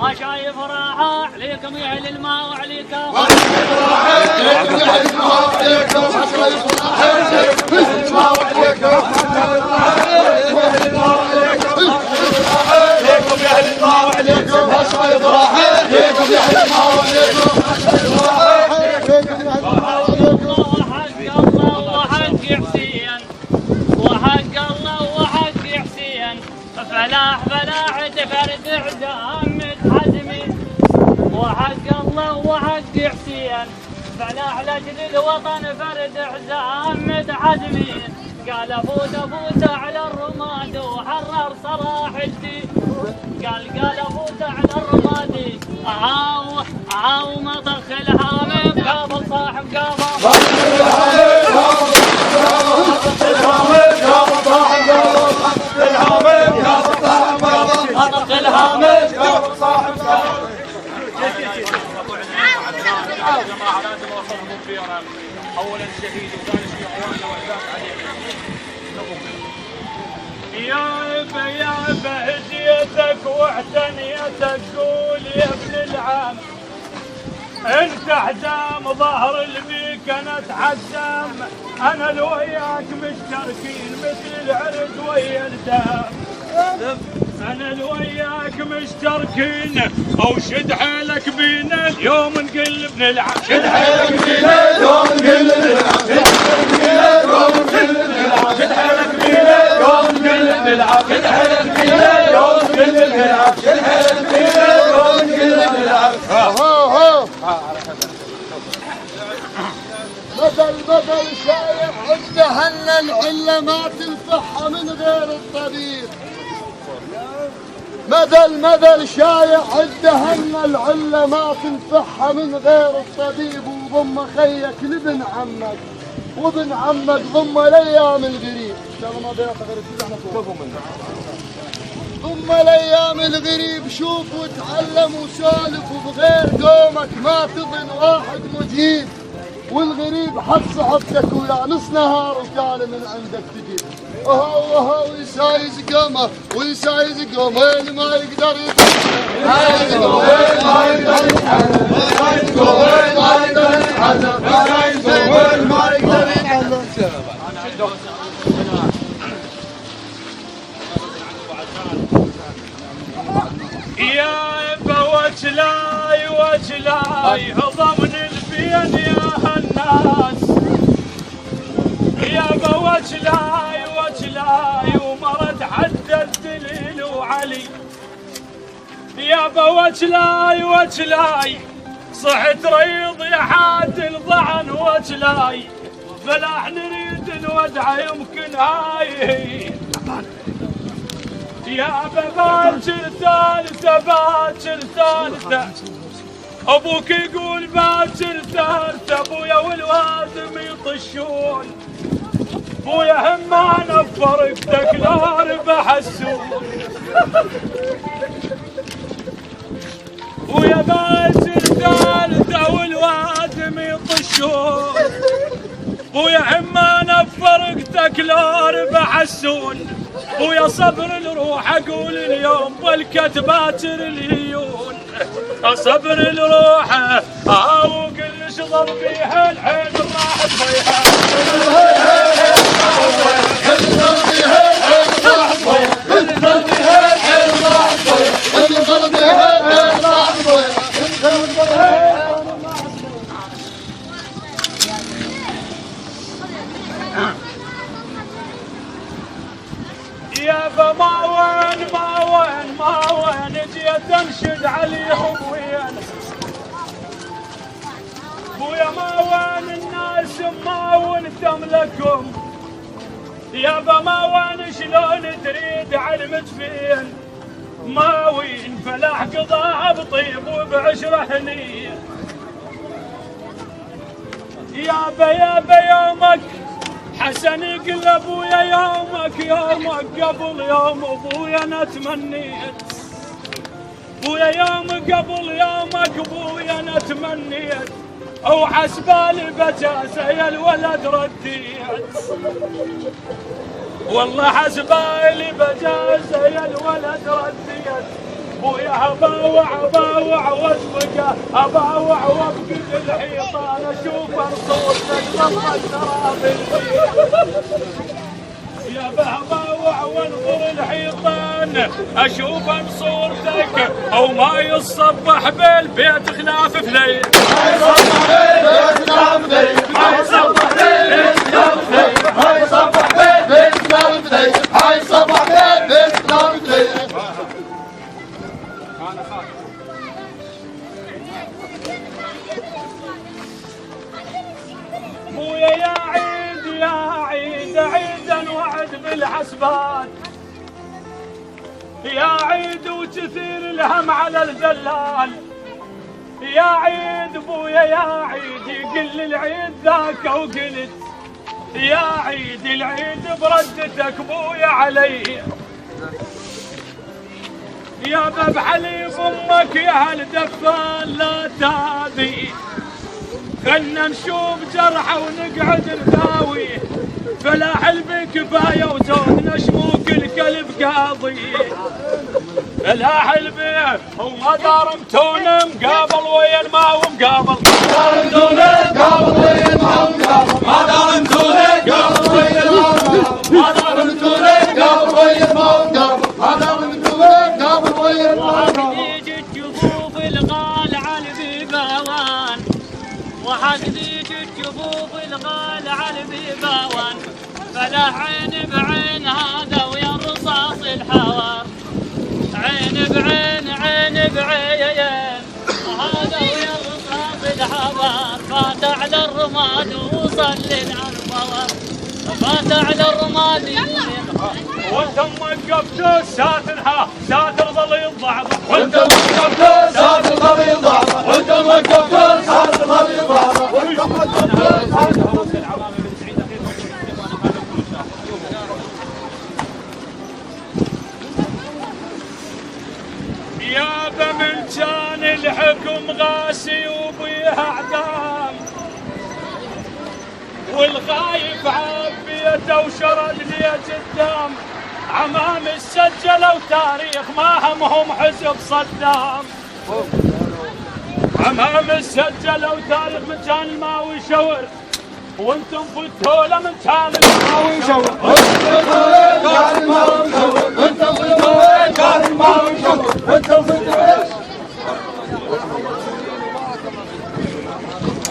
ما شايف راحة عليكم يا اهل الماء وعليكم ما شايف راحة عليكم يا اهل الماء وعليكم ما شايف راحة عليكم يا اهل الماء وعليكم عليكم يا اهل الماء وعليكم ما شايف راحة عليكم يا اهل الماء وعليكم ما شايف راحة عليكم يا اهل الماء وعليكم وحق الله وحق حسين وحق الله وحق حسين فلاح فلاح تفرد عزام حزمي وحق الله وحق حسين فلاح لاجل الوطن فرد حزام حزمي قال افوت على الرماد وحرر صلاح الدين قال افوت على الرماد عاو مطخ الحامم قابل صاحب قابل اولا الشهيد وثاني شيء اخواننا واعزائنا عليهم. يا بهديتك واعتنيتك قول يا ابن العم انت حزام ظهر البيك انا اتحزم انا لو وياك مشتركين مثل العرق ويا الدم انا لو وياك مشتركين او شد حيلك بينا اليوم نقلب نلعب شد حيلك بينا اليوم نقلب نلعب شد حيلك بينا اليوم نقلب نلعب شد حيلك بينا اليوم نقلب نلعب شد حيلك بينا اليوم نقلب نلعب بدل شايع عدهن العلة ما تنفعها من غير الطبيب مدل شايع عدهن العلة ما تنفعها من غير الطبيب وضم خيك لابن عمك وابن عمك ضم الايام الغريب ضم الايام الغريب شوف وتعلم وسالف وبغير قومك ما تظن واحد مجيب والغريب حط صحبتك ويا نص نهار وكان من عندك تجيب وهو ويسايز قمه ويسايز قومين ما يقدر يتحمل يسايز قومين ما يقدر يتحمل يسايز قومين ما يقدر يتحمل يسايز قومين ما يقدر يتحمل يا بوجلاي وجلاي ضمن البين يا هالناس يا بوجلاي وجلاي ومرد حد الدليل وعلي يا بوجلاي وجلاي صحت ريض يا حاد ضعن وجلاي فلاح نريد الودعه يمكن هاي يا باكر ثالثة ابوك يقول باكر ثالثة ابويا والوادم يطشون ابويا هم انا بفرقتك لا ربح السوق ابويا باكر ثالثة والوادم يطشون ابويا هم انا بفرقتك لا ربح السون ويا صبر الروح اقول اليوم والكتبات اليون صبر الروح وكل شغل بيها الحين راح تضيعها يا ما وين جيت انشد عليهم وين ويا ما وين الناس ما وين تملكهم يابا ما وين شلون تريد علمت فين ما وين فلاح قضاها بطيب وبعشرة هنيه يابا يومك حسن يقول ابويا يومك قبل يوم ابويا انا تمنيت، ابويا يوم قبل يومك ابويا انا تمنيت، او حسبالي بجازه يا الولد رديت، والله حسبالي بجازه يا الولد رديت، ابويا اباوع واسبقه اباوع وابقى الحيطان اشوف رصوصك لما التراب يا باباوع وانظر الحيطان اشوف صورتك او ما يصبح بالبيت خلاف فليل، ما يصبح بالبيت خلاف فليل، ما يصبح بالبيت خلاف فليل، ما يصبح بالبيت خلاف فليل، ما يصبح بالبيت خلاف فليل. ابويا يا عيد عيدا وعد بالحسبات، يا عيد وكثير الهم على الذلال، يا عيد ابويا يا عيد يقل العيد ذاك وقلت، يا عيد العيد بردتك ابويا علي، يا باب حليف امك يا هالدفان لا تاذي، خلنا نشوف جرحه ونقعد نداوي، فلا حلبي كفايه وزودنا شموك الكلب قاضي، لا حلبي وما دارمتون مقابل ويا الماء ومقابل، ما دارمتون مقابل ويا الماء ومقابل، ما دارمتون مقابل ويا الماء ومقابل، ما دارمتون مقابل ويا الماء ومقابل، ما دارمتون مقابل ويا الماء ومقابل. يجي الجفوف الغال على البيباوان، وحقديك الجفوف الغال على البيباوان، فلا عين بعين هذا ويا الرصاص الحوار، عين بعين هذا ويا الرصاص الحوار، فات على الرماد ووصل للعنفوار، فات على الرماد وانتم وقفتوا ساترها ساتر ظليل ضعضع، وانتم وقفتوا ساتر ظليل ضعضع، وانتم وقفتوا ساتر ظليل ضعضع، وانتم وقفتوا ساتر ظليل ضعضع. يابا من كان الحكم غاسي وبيه اعدام، والخايف عبيته وشرد ليت الدم، عمام سجلوا تاريخ ما همهم حزب صدام، عمام سجلوا تاريخ من كان الماوي شور، وانتم فتوا له من كان الماوي شور،